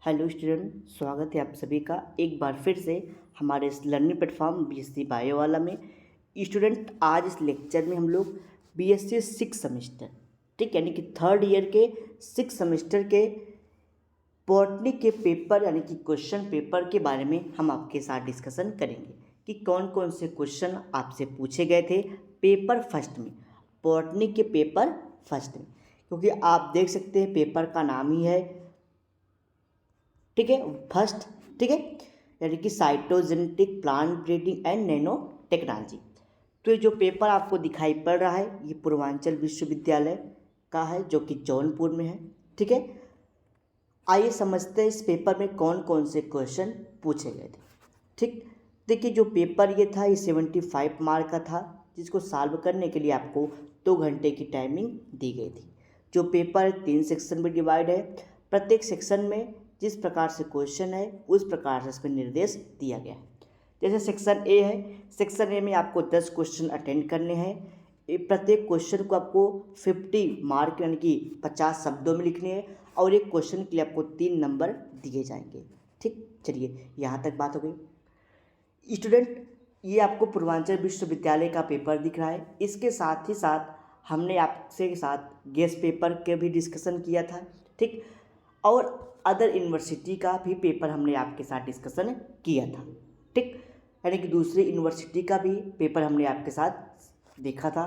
Hello student, स्वागत है आप सभी का एक बार फिर से हमारे इस लर्निंग प्लेटफॉर्म बीएससी बायो वाला में। स्टूडेंट, आज इस लेक्चर में हम लोग बीएससी 6 सेमेस्टर, ठीक, यानी कि थर्ड ईयर के 6 सेमेस्टर के बॉटनी के पेपर यानी कि क्वेश्चन पेपर के बारे में हम आपके साथ डिस्कशन करेंगे कि कौन कौन से क्वेश्चन आपसे पूछे गए थे पेपर फर्स्ट में, बॉटनी के पेपर फर्स्ट में। क्योंकि आप देख सकते हैं पेपर का नाम ही है, ठीक है, फर्स्ट, ठीक है, यानी कि cytogenetic plant breeding and nano technology. तो ये जो पेपर आपको दिखाई पड़ रहा है ये पूर्वांचल विश्वविद्यालय का है जो कि जौनपुर में है, ठीक है। आइए समझते हैं इस पेपर में कौन कौन से क्वेश्चन पूछे गए थे, ठीक। देखिए, जो पेपर ये था ये 75 मार्क का था, जिसको सॉल्व करने के लिए आपको 2 घंटे की टाइमिंग दी गई थी। जो पेपर 3 सेक्शन में डिवाइड है, प्रत्येक सेक्शन में जिस प्रकार से क्वेश्चन है उस प्रकार से इसमें निर्देश दिया गया है। जैसे सेक्शन ए है, सेक्शन ए में आपको 10 क्वेश्चन अटेंड करने हैं। प्रत्येक क्वेश्चन को आपको 50 मार्क यानी कि 50 शब्दों में लिखने हैं और एक क्वेश्चन के लिए आपको 3 नंबर दिए जाएंगे, ठीक। चलिए, यहाँ तक बात हो गई। स्टूडेंट, ये आपको पूर्वांचल विश्वविद्यालय का पेपर दिख रहा है। इसके साथ ही साथ हमने आपसे साथ गेस्ट पेपर के भी डिस्कशन किया था, ठीक, और अदर यूनिवर्सिटी का भी पेपर हमने आपके साथ डिस्कशन किया था, ठीक, यानी कि दूसरी यूनिवर्सिटी का भी पेपर हमने आपके साथ देखा था।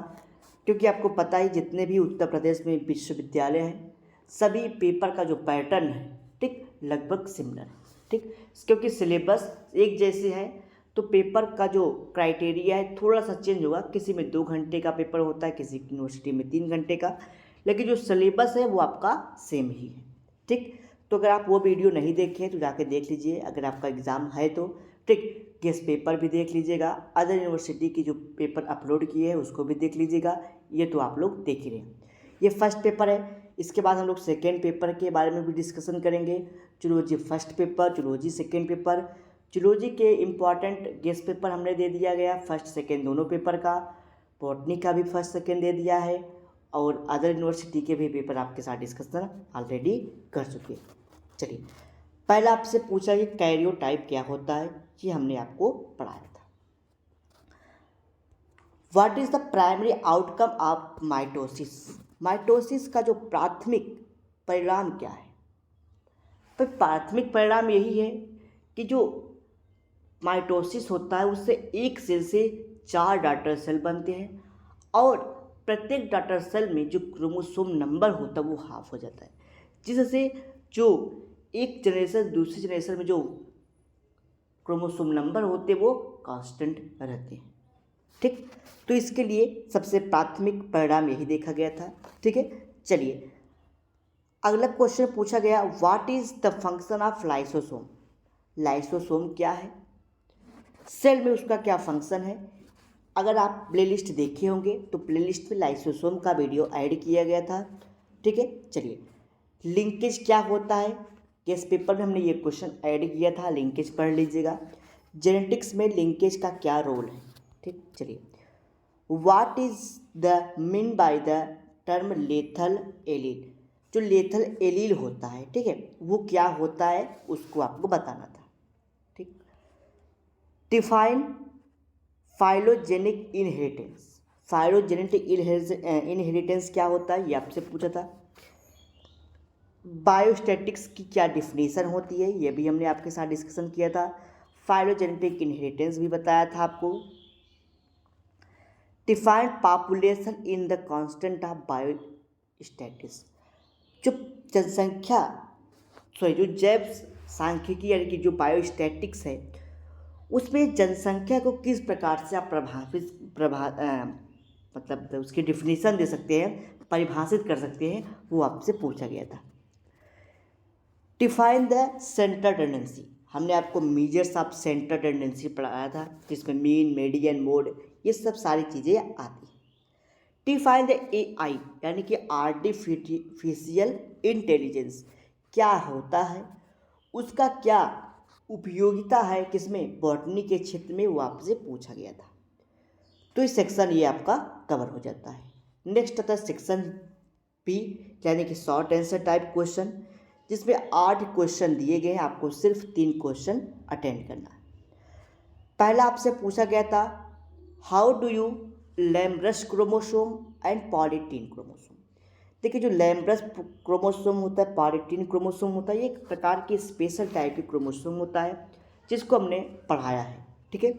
क्योंकि आपको पता ही जितने भी उत्तर प्रदेश में विश्वविद्यालय हैं सभी पेपर का जो पैटर्न है, ठीक, लगभग सिमिलर है, ठीक। क्योंकि सिलेबस एक जैसे है तो पेपर का जो क्राइटेरिया है थोड़ा सा चेंज होगा। किसी में 2 घंटे का पेपर होता है, किसी यूनिवर्सिटी में 3 घंटे का, लेकिन जो सिलेबस है वो आपका सेम ही है, ठीक। तो अगर आप वो वीडियो नहीं देखे तो जाके देख लीजिए, अगर आपका एग्ज़ाम है तो, ठीक। गेस्ट पेपर भी देख लीजिएगा, अदर यूनिवर्सिटी की जो पेपर अपलोड किए हैं उसको भी देख लीजिएगा। ये तो आप लोग देख ही रहे हैं। ये फर्स्ट पेपर है। इसके बाद हम लोग सेकेंड पेपर के बारे में भी डिस्कशन करेंगे। Zoology first paper, zoology second paper. Zoology के इम्पॉर्टेंट गेस्ट पेपर हमने दे दिया गया, फर्स्ट सेकेंड दोनों पेपर का। बॉटनी का भी फर्स्ट सेकेंड दे दिया है और अदर यूनिवर्सिटी के भी पेपर आपके साथ डिस्कशन ऑलरेडी कर चुके हैं। चलिए, पहला आपसे पूछा कि कैरियोटाइप क्या होता है, ये हमने आपको पढ़ाया था। What is the primary outcome of mitosis? Mitosis का जो प्राथमिक परिणाम क्या है? तो प्राथमिक परिणाम यही है कि जो माइटोसिस होता है उससे एक सेल से 4 डॉटर सेल बनते हैं और प्रत्येक डॉटर सेल में जो क्रोमोसोम नंबर होता है वो हाफ हो जाता है, जिससे जो एक जनरेशन दूसरी जनरेशन में जो क्रोमोसोम नंबर होते हैं वो कांस्टेंट रहते हैं, ठीक। तो इसके लिए सबसे प्राथमिक परिणाम यही देखा गया था, ठीक है। चलिए, अगला क्वेश्चन पूछा गया, what is the function of lysosome? Lysosome क्या है, सेल में उसका क्या फंक्शन है? अगर आप प्लेलिस्ट देखे होंगे तो प्लेलिस्ट में लाइसोसोम का वीडियो ऐड किया गया था, ठीक है। चलिए, लिंकेज क्या होता है, गेस्ट पेपर में हमने ये क्वेश्चन ऐड किया था, लिंकेज पढ़ लीजिएगा। जेनेटिक्स में लिंकेज का क्या रोल है, ठीक। चलिए, what is the mean by the term lethal allele? जो लेथल एलील होता है, ठीक है, वो क्या होता है उसको आपको बताना था, ठीक। Define phylogenic inheritance. Phylogenetic inheritance क्या होता है ये आपसे पूछा था। बायोस्टैटिक्स की क्या डिफिनीशन होती है ये भी हमने आपके साथ डिस्कशन किया था। फाइलोजेनेटिक इनहेरिटेंस भी बताया था आपको। Defined population in the constant of biostatics. जो जनसंख्या जो जैव सांख्यिकी यानी कि जो बायोस्टैटिक्स है उसमें जनसंख्या को किस प्रकार से आप मतलब उसकी डिफिनीशन दे सकते हैं, परिभाषित कर सकते हैं, वो आपसे पूछा गया था। Define the centre tendency. हमने आपको मेजर्स ऑफ सेंटर टेंडेंसी पढ़ाया था, जिसमें मीन, मीडियन, मोड, ये सब सारी चीज़ें आती हैं। डिफाइन द एआई यानी कि आर्टिफिशियल इंटेलिजेंस क्या होता है, उसका क्या उपयोगिता है, किसमें, बॉटनी के क्षेत्र में, वो आपसे पूछा गया था। तो इस सेक्शन ये आपका कवर हो जाता है। नेक्स्ट आता है सेक्शन बी यानी कि शॉर्ट आंसर टाइप क्वेश्चन। जिसमें 8 क्वेश्चन दिए गए हैं, आपको सिर्फ 3 क्वेश्चन अटेंड करना है। पहला आपसे पूछा गया था how do you lampbrush chromosome and polytene chromosome. देखिए जो लैम्ब्रस क्रोमोसोम होता है, पॉलीटीन क्रोमोसोम होता है, ये एक प्रकार की स्पेशल टाइप की क्रोमोसोम होता है जिसको हमने पढ़ाया है। ठीक है,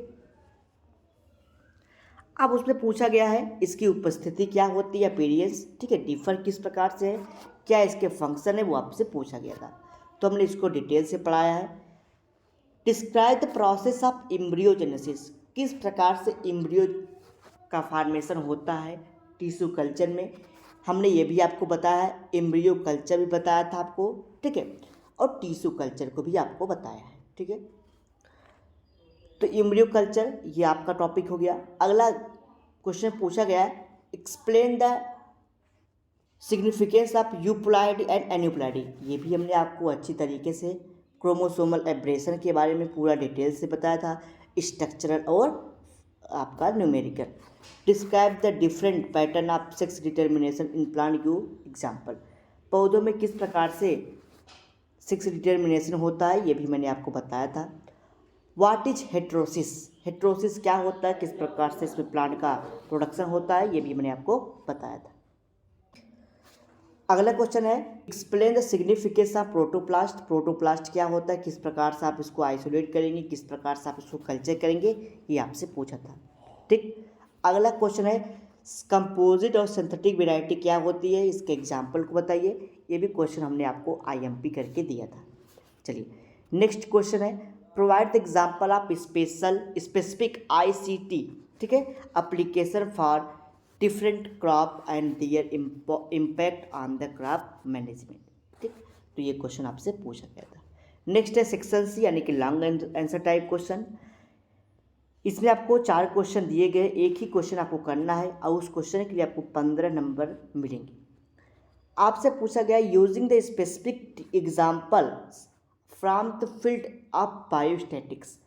अब उसमें पूछा गया है इसकी उपस्थिति क्या होती है, अपीयरेंस, ठीक है, डिफर किस प्रकार से है, क्या इसके फंक्शन है, वो आपसे पूछा गया था। तो हमने इसको डिटेल से पढ़ाया है। Describe the process of embryogenesis, किस प्रकार से एम्ब्रियो का फॉर्मेशन होता है टिश्यू कल्चर में, हमने ये भी आपको बताया है। एम्ब्रियो कल्चर भी बताया था आपको, ठीक है, और टिश्यू कल्चर को भी आपको बताया है। ठीक है, तो एम्ब्रियो कल्चर ये आपका टॉपिक हो गया। अगला क्वेश्चन पूछा गया है explain the significance of euploidy and aneuploidy. ये भी हमने आपको अच्छी तरीके से क्रोमोसोमल एब्रेशन के बारे में पूरा डिटेल से बताया था, स्ट्रक्चरल और आपका numerical. Describe the different pattern of sex determination in plant, you example. पौधों में किस प्रकार से सेक्स डिटर्मिनेशन होता है, ये भी मैंने आपको बताया था। व्हाट इज हेट्रोसिस, हेट्रोसिस क्या होता है, किस प्रकार से इसमें प्लांट का प्रोडक्शन होता है, ये भी मैंने आपको बताया था। अगला क्वेश्चन है explain the significance of protoplast, protoplast क्या होता है, किस प्रकार से आप इसको आइसोलेट करेंगे, किस प्रकार से आप इसको कल्चर करेंगे, ये आपसे पूछा था। ठीक, अगला क्वेश्चन है कंपोजिट और सिंथेटिक वैरायटी क्या होती है, इसके एग्जाम्पल को बताइए। ये भी क्वेश्चन हमने आपको IMP करके दिया था। चलिए नेक्स्ट क्वेश्चन है provide the example of specific ICT, ठीक है, application for different crop and their impact on the crop management. ठीक, तो ये क्वेश्चन आपसे पूछा गया था। नेक्स्ट है सेक्शन C यानी कि लॉन्ग आंसर टाइप क्वेश्चन। इसमें आपको 4 क्वेश्चन दिए गए, एक ही क्वेश्चन आपको करना है और उस क्वेश्चन के लिए आपको 15 नंबर मिलेंगे। आपसे पूछा गया using the specific example from the field of biostatics,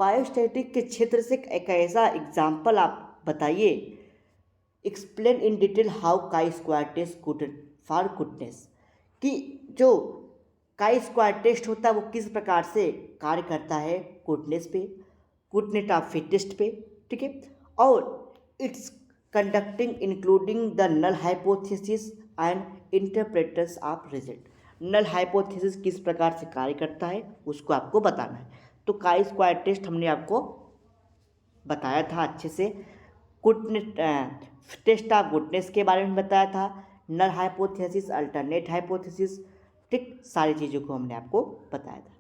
biostatic के क्षेत्र से एक ऐसा एग्जाम्पल आप बताइए। Explain in detail how chi square taste good for goodness, कि जो काई स्क्वायर टेस्ट होता है वो किस प्रकार से कार्य करता है गुडनेस पे, गुडनेस ऑफ फिटेस्ट पे। ठीक है, और it's conducting including the null hypothesis and interpreters of result. Null hypothesis किस प्रकार से कार्य करता है उसको आपको बताना है। तो काई स्क्वायर टेस्ट हमने आपको बताया था अच्छे से, गुडनेस टेस्ट ऑफ गुडनेस के बारे में बताया था, नल हाइपोथेसिस, अल्टरनेट हाइपोथेसिस, ठीक, सारी चीज़ों को हमने आपको बताया था।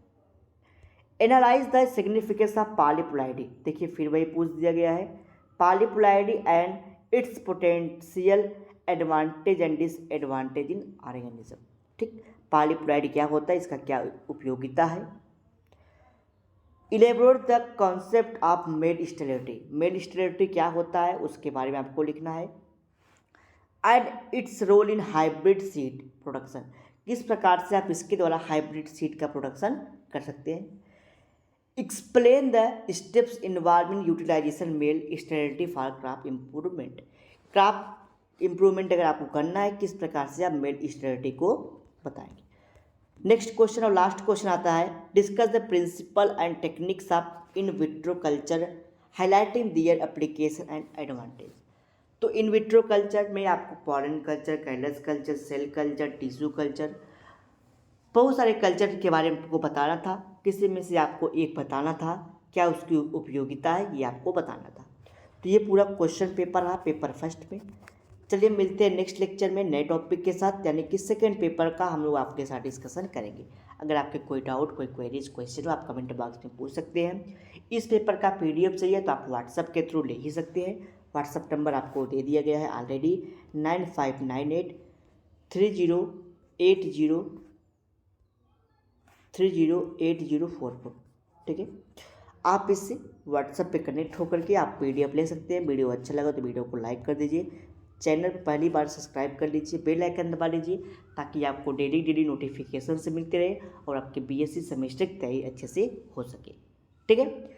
Analyse the significance of polyploidy, देखिए फिर वही पूछ दिया गया है polyploidy and its potential advantage and disadvantage in organism. ठीक, पॉलीप्लॉइडी क्या होता है, इसका क्या उपयोगिता है। Elaborate the concept of male sterility, male sterility क्या होता है उसके बारे में आपको लिखना है। And its role in hybrid seed production, किस प्रकार से आप इसके द्वारा हाइब्रिड सीड का प्रोडक्शन कर सकते हैं। Explain the steps involving utilisation male sterility for crop improvement, crop improvement अगर आपको करना है किस प्रकार से आप मेल स्टेरिलिटी को बताएंगे। नेक्स्ट क्वेश्चन और लास्ट क्वेश्चन आता है discuss the principle and techniques of in vitro culture highlighting their application and advantage. तो इन विट्रो कल्चर में आपको pollen culture, callus culture, cell culture, tissue culture, बहुत सारे कल्चर के बारे में आपको बताना था, किसी में से आपको एक बताना था, क्या उसकी उपयोगिता है ये आपको बताना था। तो ये पूरा क्वेश्चन पेपर रहा पेपर फर्स्ट में। चलिए मिलते हैं नेक्स्ट लेक्चर में नए टॉपिक के साथ, यानी कि सेकेंड पेपर का हम लोग आपके साथ डिस्कशन करेंगे। अगर आपके कोई डाउट, कोई क्वेरीज, क्वेश्चन हो आप कमेंट बॉक्स में पूछ सकते हैं। इस पेपर का PDF चाहिए तो आप व्हाट्सएप के थ्रू ले ही सकते हैं। व्हाट्सएप नंबर आपको दे दिया गया है ऑलरेडी 9598308044। ठीक है, आप इससे व्हाट्सएप पे कनेक्ट होकर के आप PDF ले सकते हैं। वीडियो अच्छा लगा तो वीडियो को लाइक कर दीजिए, चैनल को पहली बार सब्सक्राइब कर लीजिए, बेल आइकन दबा लीजिए ताकि आपको डेली नोटिफिकेशन से मिलते रहे और आपके BSc सेमेस्टर की तैयारी अच्छे से हो सके। ठीक है,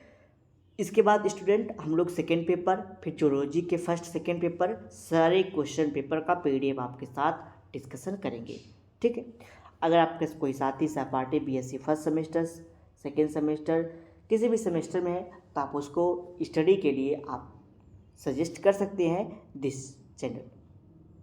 इसके बाद स्टूडेंट हम लोग सेकेंड पेपर, फिर जूलॉजी के फर्स्ट सेकेंड पेपर, सारे क्वेश्चन पेपर का PDF आपके साथ डिस्कशन करेंगे। ठीक है, अगर आपके कोई साथी सहपाठी BSc first semester, second semester, किसी भी सेमेस्टर में है तो आप उसको स्टडी के लिए आप सजेस्ट कर सकते हैं दिस चैनल।